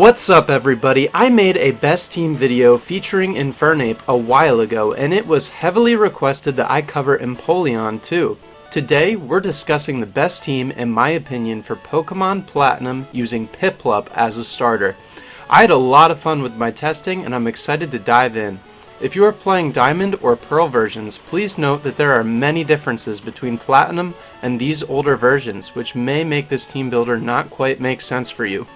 What's up everybody? I made a best team video featuring Infernape a while ago and it was heavily requested that I cover Empoleon too. Today we're discussing the best team in my opinion for Pokemon Platinum using Piplup as a starter. I had a lot of fun with my testing and I'm excited to dive in. If you are playing Diamond or Pearl versions, please note that there are many differences between Platinum and these older versions, which may make this team builder not quite make sense for you.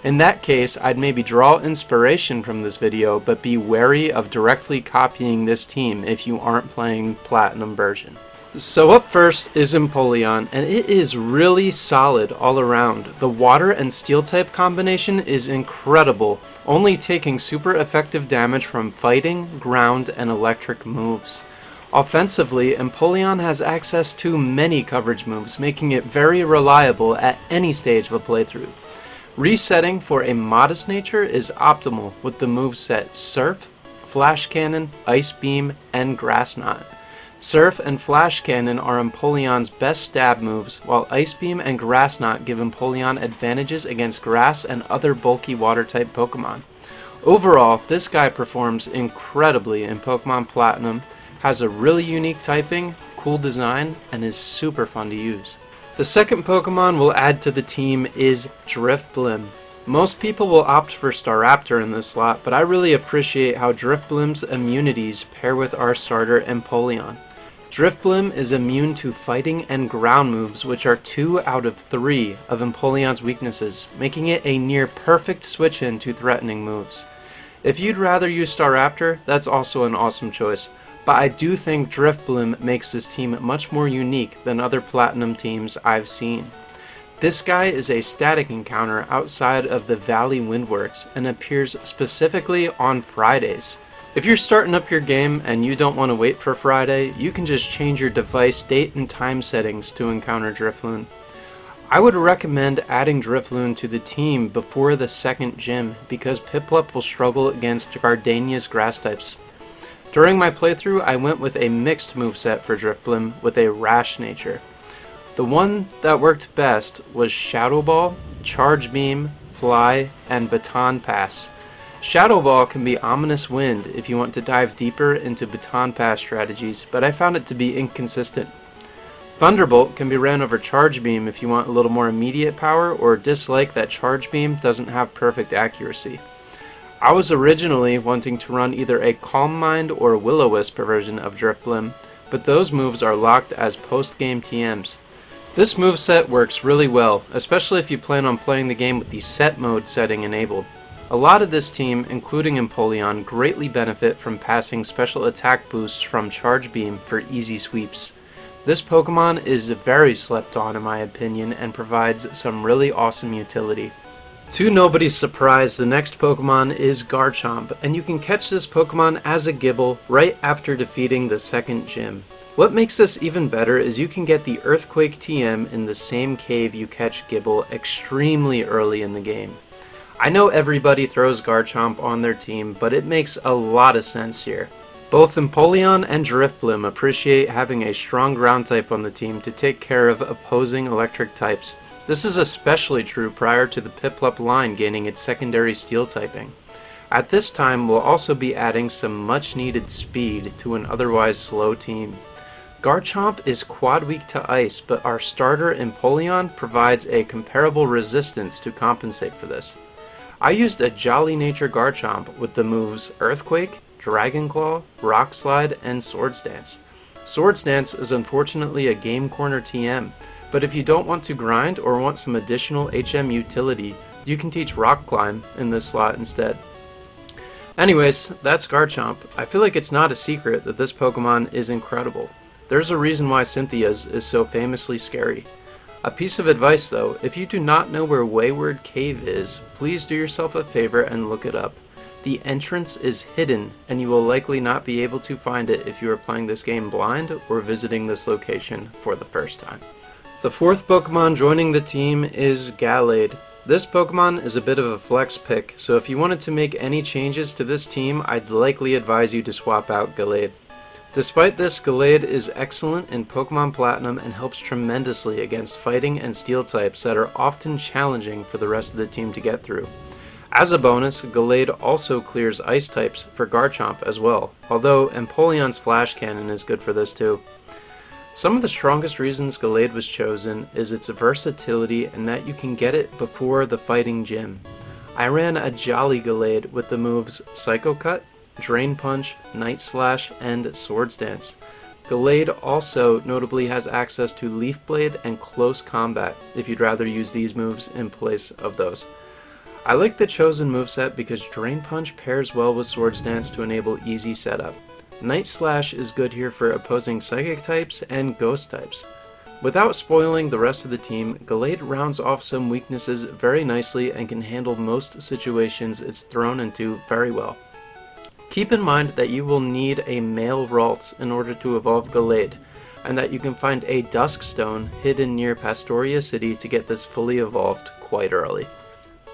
In that case, I'd maybe draw inspiration from this video, but be wary of directly copying this team if you aren't playing Platinum version. So up first is Empoleon, and it is really solid all around. The water and steel type combination is incredible, only taking super effective damage from fighting, ground, and electric moves. Offensively, Empoleon has access to many coverage moves, making it very reliable at any stage of a playthrough. Resetting for a modest nature is optimal with the moveset Surf, Flash Cannon, Ice Beam, and Grass Knot. Surf and Flash Cannon are Empoleon's best stab moves, while Ice Beam and Grass Knot give Empoleon advantages against grass and other bulky water-type Pokemon. Overall, this guy performs incredibly in Pokemon Platinum, has a really unique typing, cool design, and is super fun to use. The second Pokemon we'll add to the team is Drifblim. Most people will opt for Staraptor in this slot, but I really appreciate how Drifblim's immunities pair with our starter Empoleon. Drifblim is immune to fighting and ground moves, which are 2 out of 3 of Empoleon's weaknesses, making it a near perfect switch-in to threatening moves. If you'd rather use Staraptor, that's also an awesome choice, but I do think Drifblim makes this team much more unique than other Platinum teams I've seen. This guy is a static encounter outside of the Valley Windworks and appears specifically on Fridays. If you're starting up your game and you don't want to wait for Friday, you can just change your device date and time settings to encounter Drifloon. I would recommend adding Drifloon to the team before the second gym because Piplup will struggle against Gardenia's grass types. During my playthrough, I went with a mixed moveset for Drifblim with a rash nature. The one that worked best was Shadow Ball, Charge Beam, Fly, and Baton Pass. Shadow Ball can be Ominous Wind if you want to dive deeper into Baton Pass strategies, but I found it to be inconsistent. Thunderbolt can be ran over Charge Beam if you want a little more immediate power or dislike that Charge Beam doesn't have perfect accuracy. I was originally wanting to run either a Calm Mind or Will-O-Wisp version of Drifblim, but those moves are locked as post-game TMs. This moveset works really well, especially if you plan on playing the game with the set mode setting enabled. A lot of this team, including Empoleon, greatly benefit from passing special attack boosts from Charge Beam for easy sweeps. This Pokemon is very slept on in my opinion and provides some really awesome utility. To nobody's surprise, the next Pokemon is Garchomp, and you can catch this Pokemon as a Gibble right after defeating the second gym. What makes this even better is you can get the Earthquake TM in the same cave you catch Gibble extremely early in the game. I know everybody throws Garchomp on their team, but it makes a lot of sense here. Both Empoleon and Drifblim appreciate having a strong ground type on the team to take care of opposing electric types. This is especially true prior to the Piplup line gaining its secondary steel typing. At this time, we'll also be adding some much needed speed to an otherwise slow team. Garchomp is quad weak to ice, but our starter Empoleon provides a comparable resistance to compensate for this. I used a Jolly Nature Garchomp with the moves Earthquake, Dragon Claw, Rock Slide, and Swords Dance. Swords Dance is unfortunately a game corner TM, but if you don't want to grind or want some additional HM utility, you can teach Rock Climb in this slot instead. Anyways, that's Garchomp. I feel like it's not a secret that this Pokemon is incredible. There's a reason why Cynthia's is so famously scary. A piece of advice though, if you do not know where Wayward Cave is, please do yourself a favor and look it up. The entrance is hidden, and you will likely not be able to find it if you are playing this game blind or visiting this location for the first time. The fourth Pokemon joining the team is Gallade. This Pokemon is a bit of a flex pick, so if you wanted to make any changes to this team, I'd likely advise you to swap out Gallade. Despite this, Gallade is excellent in Pokemon Platinum and helps tremendously against fighting and steel types that are often challenging for the rest of the team to get through. As a bonus, Gallade also clears ice types for Garchomp as well, although Empoleon's Flash Cannon is good for this too. Some of the strongest reasons Gallade was chosen is its versatility and that you can get it before the fighting gym. I ran a Jolly Gallade with the moves Psycho Cut, Drain Punch, Night Slash, and Swords Dance. Gallade also notably has access to Leaf Blade and Close Combat if you'd rather use these moves in place of those. I like the chosen moveset because Drain Punch pairs well with Swords Dance to enable easy setup. Night Slash is good here for opposing Psychic types and Ghost types. Without spoiling the rest of the team, Gallade rounds off some weaknesses very nicely and can handle most situations it's thrown into very well. Keep in mind that you will need a male Ralts in order to evolve Gallade, and that you can find a Dusk Stone hidden near Pastoria City to get this fully evolved quite early.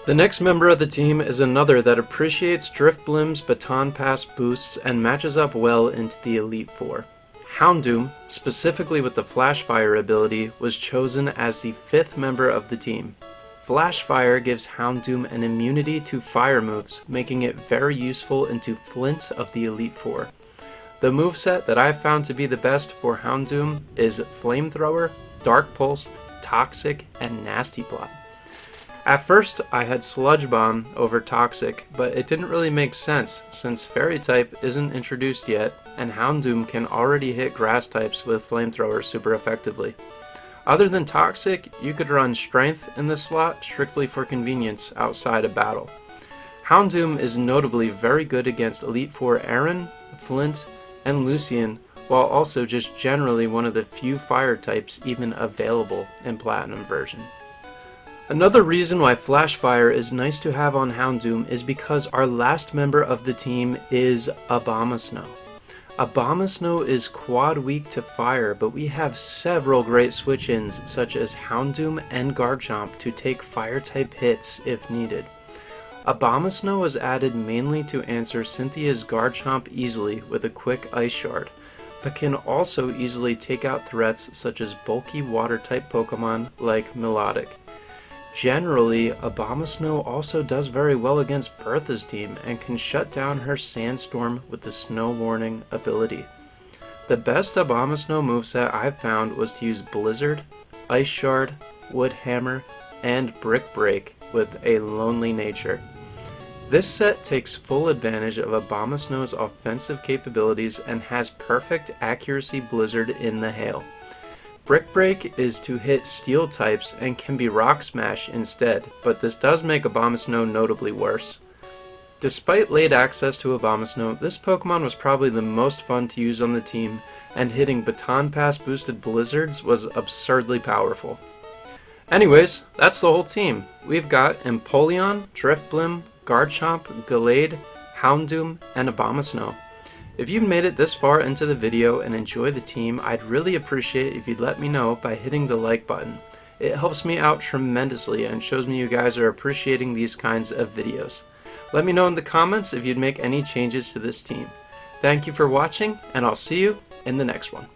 The next member of the team is another that appreciates Drifblim's Baton Pass boosts and matches up well into the Elite Four. Houndoom, specifically with the Flash Fire ability, was chosen as the 5th member of the team. Flash Fire gives Houndoom an immunity to fire moves, making it very useful into Flint of the Elite Four. The moveset that I've found to be the best for Houndoom is Flamethrower, Dark Pulse, Toxic, and Nasty Plot. At first, I had Sludge Bomb over Toxic, but it didn't really make sense since Fairy type isn't introduced yet, and Houndoom can already hit Grass types with Flamethrower super effectively. Other than Toxic, you could run Strength in this slot strictly for convenience outside of battle. Houndoom is notably very good against Elite Four Aaron, Flint, and Lucian, while also just generally one of the few fire types even available in Platinum version. Another reason why Flash Fire is nice to have on Houndoom is because our last member of the team is Abomasnow. Abomasnow is quad weak to fire, but we have several great switch-ins such as Houndoom and Garchomp to take fire type hits if needed. Abomasnow was added mainly to answer Cynthia's Garchomp easily with a quick Ice Shard, but can also easily take out threats such as bulky water type Pokemon like Melodic. Generally, Abomasnow also does very well against Bertha's team and can shut down her Sandstorm with the Snow Warning ability. The best Abomasnow moveset I've found was to use Blizzard, Ice Shard, Wood Hammer, and Brick Break with a Lonely Nature. This set takes full advantage of Abomasnow's offensive capabilities and has perfect accuracy Blizzard in the hail. Brick Break is to hit steel types and can be Rock Smash instead, but this does make Abomasnow notably worse. Despite late access to Abomasnow, this Pokemon was probably the most fun to use on the team, and hitting Baton Pass boosted Blizzards was absurdly powerful. Anyways, that's the whole team. We've got Empoleon, Drifblim, Garchomp, Gallade, Houndoom, and Abomasnow. If you've made it this far into the video and enjoy the team, I'd really appreciate if you'd let me know by hitting the like button. It helps me out tremendously and shows me you guys are appreciating these kinds of videos. Let me know in the comments if you'd make any changes to this team. Thank you for watching, and I'll see you in the next one.